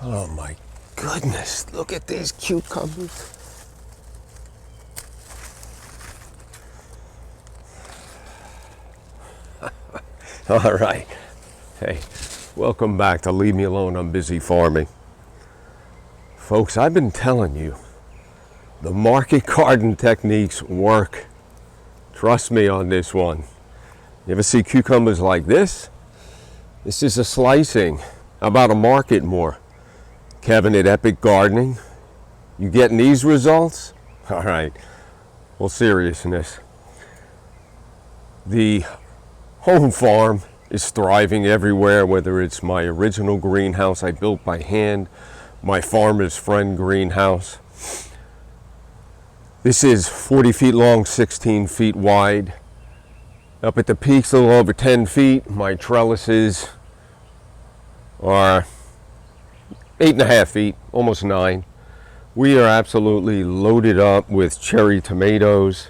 Oh my goodness, look at these cucumbers. All right. Hey, welcome back to Leave Me Alone, I'm Busy Farming. Folks, I've been telling you, the market garden techniques work. Trust me on this one. You ever see cucumbers like this? This is a slicing. How about a market more? Kevin at Epic Gardening. You getting these results? All right. Well, seriousness. The home farm is thriving everywhere, whether it's my original greenhouse I built by hand, my farmer's friend greenhouse. This is 40 feet long, 16 feet wide. Up at the peaks, a little over 10 feet. My trellises are 8.5 feet, almost 9. We are absolutely loaded up with cherry tomatoes.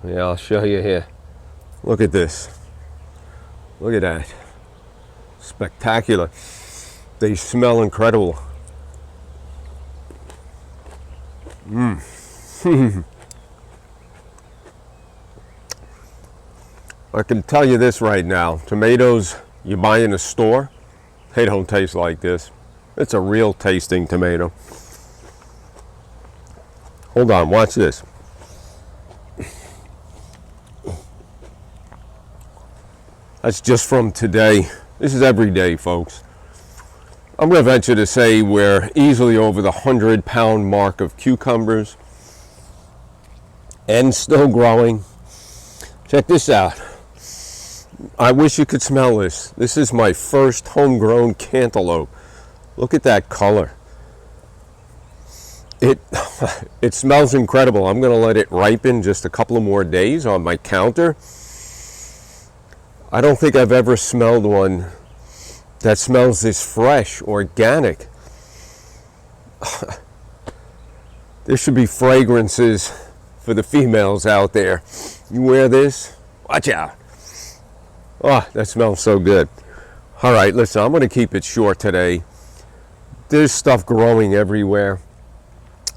Yeah, I'll show you here. Look at this. Look at that. Spectacular. They smell incredible. I can tell you this right now. Tomatoes you buy in a store, they don't taste like this. It's a real tasting tomato. Hold on, watch this. That's just from today. This is every day, folks. I'm going to venture to say we're easily over the 100-pound mark of cucumbers and still growing. Check this out. I wish you could smell this. This is my first homegrown cantaloupe. Look at that color. It smells incredible. I'm going to let it ripen just a couple of more days on my counter. I don't think I've ever smelled one that smells this fresh, organic. There should be fragrances for the females out there. You wear this, watch out. Oh, that smells so good. All right, listen, I'm going to keep it short today. There's stuff growing everywhere.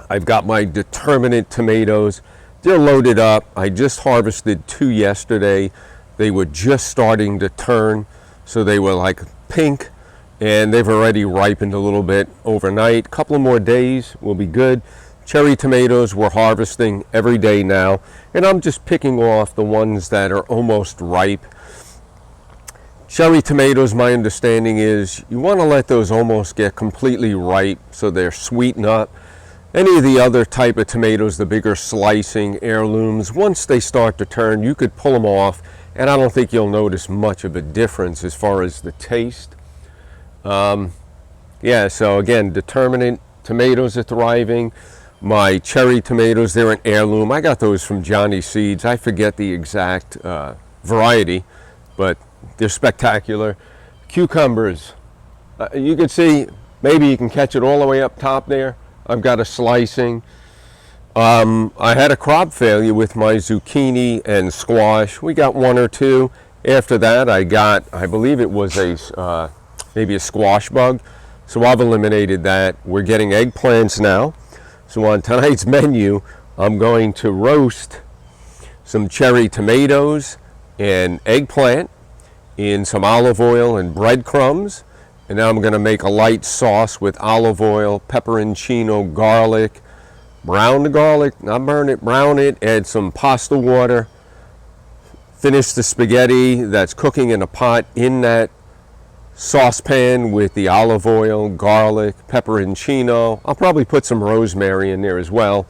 I've got my determinate tomatoes. They're loaded up. I just harvested 2 yesterday. They were just starting to turn, so they were like pink, and they've already ripened a little bit overnight. A couple of more days will be good. Cherry tomatoes we're harvesting every day now, and I'm just picking off the ones that are almost ripe. Cherry tomatoes, my understanding is you want to let those almost get completely ripe so they're sweetened up. Any of the other type of tomatoes, the bigger slicing heirlooms, once they start to turn, you could pull them off, and I don't think you'll notice much of a difference as far as the taste. Yeah, so again, determinate tomatoes are thriving. My cherry tomatoes, they're an heirloom. I got those from Johnny Seeds. I forget the exact variety, but they're spectacular. Cucumbers, you can see, maybe you can catch it all the way up top there. I've got a slicing. I had a crop failure with my zucchini and squash. We got 1 or 2. After that, I got, I believe it was maybe a squash bug. So I've eliminated that. We're getting eggplants now. So on tonight's menu, I'm going to roast some cherry tomatoes and eggplant in some olive oil and breadcrumbs. And now I'm going to make a light sauce with olive oil, pepperoncino, garlic. Brown the garlic, not burn it, brown it, add some pasta water. Finish the spaghetti that's cooking in a pot in that saucepan with the olive oil, garlic, pepperoncino. I'll probably put some rosemary in there as well.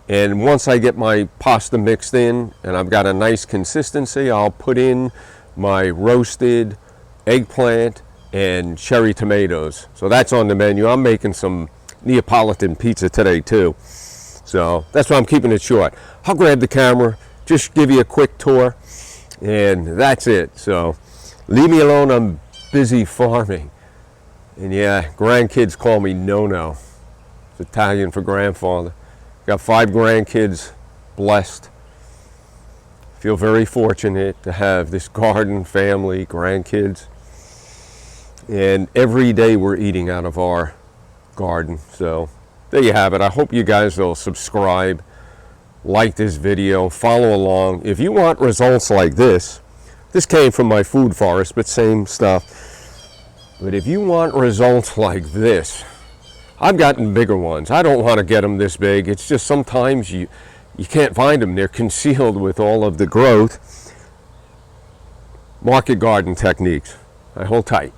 And once I get my pasta mixed in and I've got a nice consistency, I'll put in my roasted eggplant and cherry tomatoes. So that's on the menu. I'm making some Neapolitan pizza today too. So that's why I'm keeping it short. I'll grab the camera, just give you a quick tour, and that's it. So leave me alone, I'm busy farming. And yeah, grandkids call me No-No. It's Italian for grandfather. Got 5 grandkids, blessed. Feel very fortunate to have this garden, family, grandkids. And every day we're eating out of our garden. So there you have it. I hope you guys will subscribe, like this video, follow along. If you want results like this came from my food forest, but same stuff. But if you want results like this, I've gotten bigger ones. I don't want to get them this big. It's just sometimes you can't find them. They're concealed with all of the growth. Market garden techniques. I hold tight.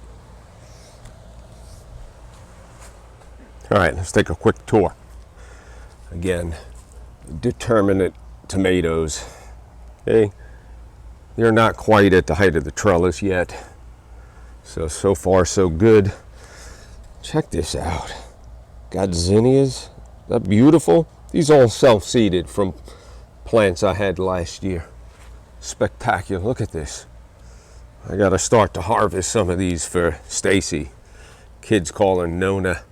All right, let's take a quick tour. Again, determinate tomatoes. Okay, they're not quite at the height of the trellis yet. So far so good. Check this out. Got zinnias. Isn't that beautiful? These all self-seeded from plants I had last year. Spectacular. Look at this. I got to start to harvest some of these for Stacy. Kids call her Nona.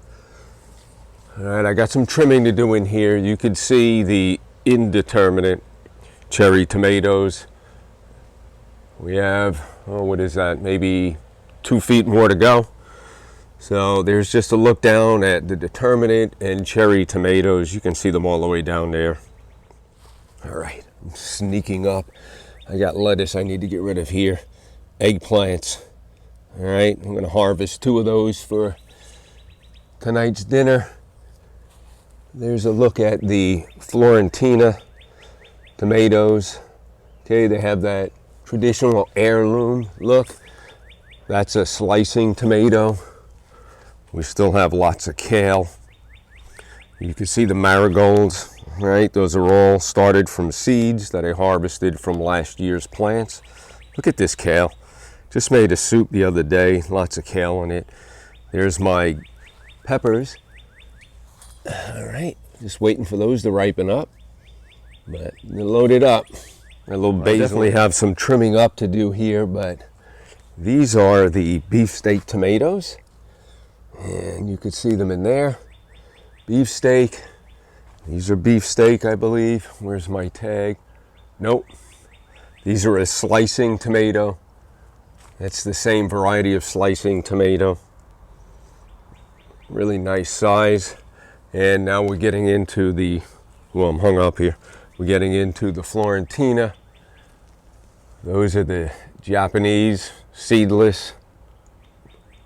All right, I got some trimming to do in here. You could see the indeterminate cherry tomatoes. We have, oh, what is that? Maybe 2 feet more to go. So there's just a look down at the determinate and cherry tomatoes. You can see them all the way down there. All right, I'm sneaking up. I got lettuce I need to get rid of here. Eggplants. All right, I'm gonna harvest 2 of those for tonight's dinner. There's a look at the Florentina tomatoes. Okay, they have that traditional heirloom look. That's a slicing tomato. We still have lots of kale. You can see the marigolds, right? Those are all started from seeds that I harvested from last year's plants. Look at this kale. Just made a soup the other day, lots of kale in it. There's my peppers. All right, just waiting for those to ripen up, but they're loaded up. A little basil. I definitely have some trimming up to do here, but these are the beefsteak tomatoes, and you could see them in there. Beefsteak. These are beefsteak, I believe. Where's my tag? Nope. These are a slicing tomato. That's the same variety of slicing tomato. Really nice size. And now we're getting into the, well, I'm hung up here. We're getting into the Florentina. Those are the Japanese seedless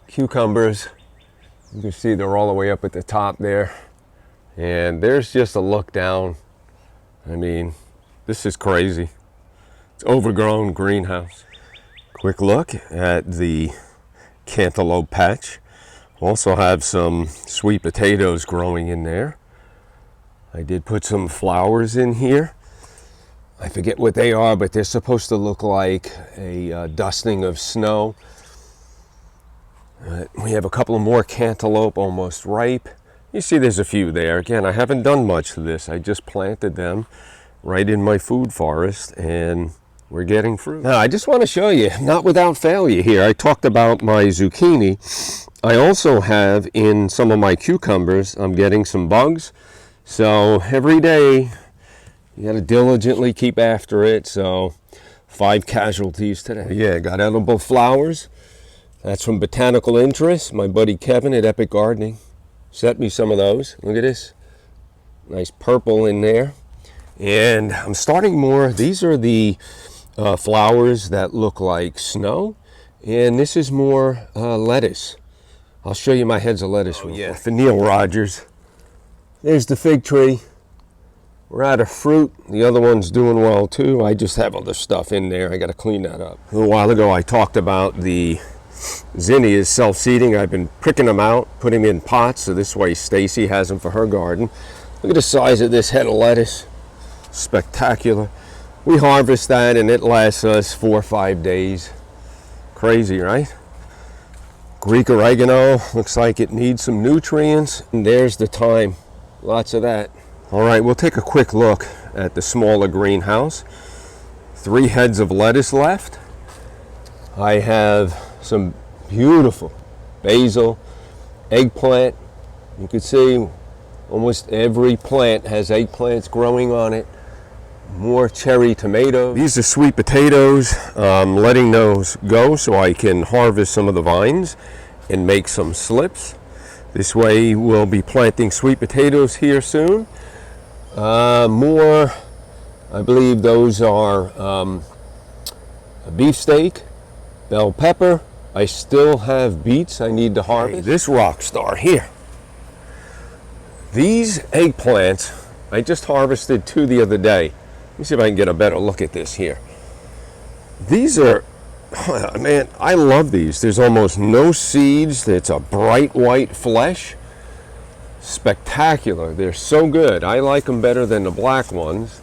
cucumbers. You can see they're all the way up at the top there. And there's just a look down. I mean, this is crazy. It's overgrown greenhouse. Quick look at the cantaloupe patch. Also have some sweet potatoes growing in there. I did put some flowers in here. I forget what they are, but they're supposed to look like a dusting of snow. We have a couple of more cantaloupe almost ripe. You see there's a few there. Again, I haven't done much to this. I just planted them right in my food forest, and we're getting fruit. Now, I just want to show you, not without failure here. I talked about my zucchini. I also have in some of my cucumbers, I'm getting some bugs. So every day, you got to diligently keep after it. So 5 casualties today. Yeah, got edible flowers. That's from Botanical Interest. My buddy Kevin at Epic Gardening sent me some of those. Look at this. Nice purple in there. And I'm starting more. These are the flowers that look like snow. And this is more lettuce. I'll show you my heads of lettuce. Oh, yeah. For Neil Rogers. There's the fig tree. We're out of fruit. The other one's doing well too. I just have other stuff in there. I got to clean that up. A little while ago I talked about the zinnias self-seeding. I've been pricking them out, putting them in pots, so this way Stacy has them for her garden. Look at the size of this head of lettuce. Spectacular. We harvest that and it lasts us 4 or 5 days. Crazy, right? Greek oregano, looks like it needs some nutrients. And there's the thyme, lots of that. All right, we'll take a quick look at the smaller greenhouse. 3 heads of lettuce left. I have some beautiful basil, eggplant. You can see almost every plant has eggplants growing on it. More cherry tomatoes. These are sweet potatoes. I'm letting those go so I can harvest some of the vines. and make some slips. This way we'll be planting sweet potatoes here soon. More, I believe those are a beefsteak, bell pepper. I still have beets I need to harvest. Hey, this rock star here. These eggplants, I just harvested 2 the other day. Let me see if I can get a better look at this here. These are, man, I love these. There's almost no seeds. It's a bright white flesh. Spectacular. They're so good. I like them better than the black ones.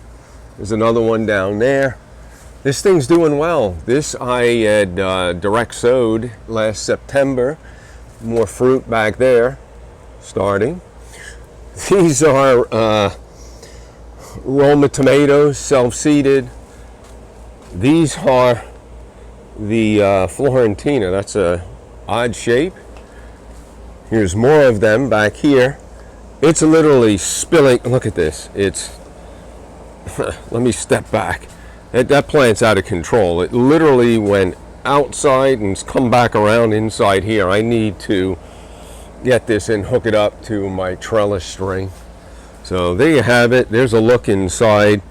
There's another one down there. This thing's doing well. This I had direct sowed last September. More fruit back there starting. These are Roma tomatoes, self-seeded. These are the Florentina. That's a odd shape. Here's more of them back here. It's literally spilling. Look at this. It's let me step back. That plant's out of control. It literally went outside and it's come back around inside here. I need to get this and hook it up to my trellis string. So there you have it. There's a look inside.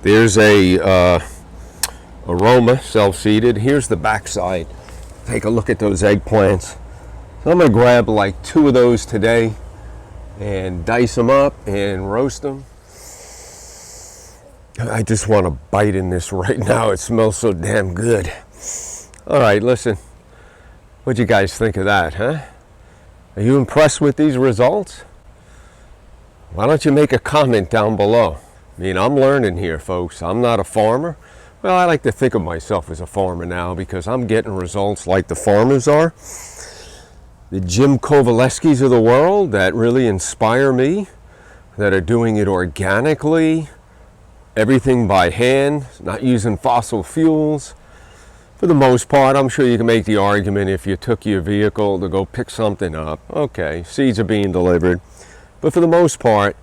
There's a aroma, self-seeded. Here's the back side. Take a look at those eggplants. So I'm going to grab like 2 of those today and dice them up and roast them. I just want to bite in this right now. It smells so damn good. All right, listen. What'd you guys think of that, huh? Are you impressed with these results? Why don't you make a comment down below? I mean, I'm learning here, folks. I'm not a farmer. Well, I like to think of myself as a farmer now because I'm getting results like the farmers are. The Jim Kovalevskis of the world that really inspire me, that are doing it organically, everything by hand, not using fossil fuels. For the most part, I'm sure you can make the argument if you took your vehicle to go pick something up. Okay, seeds are being delivered. But for the most part,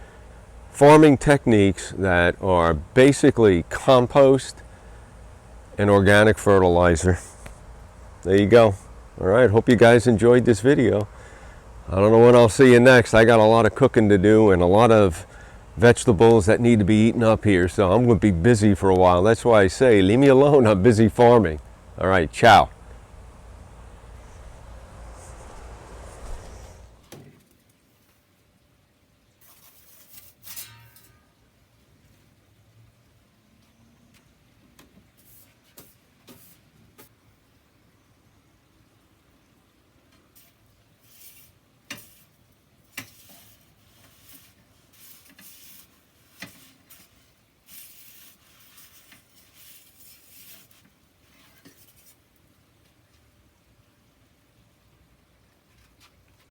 farming techniques that are basically compost and organic fertilizer. There you go. All right, hope you guys enjoyed this video. I don't know when I'll see you next. I got a lot of cooking to do and a lot of vegetables that need to be eaten up here, so I'm going to be busy for a while. That's why I say, leave me alone. I'm busy farming. All right, ciao.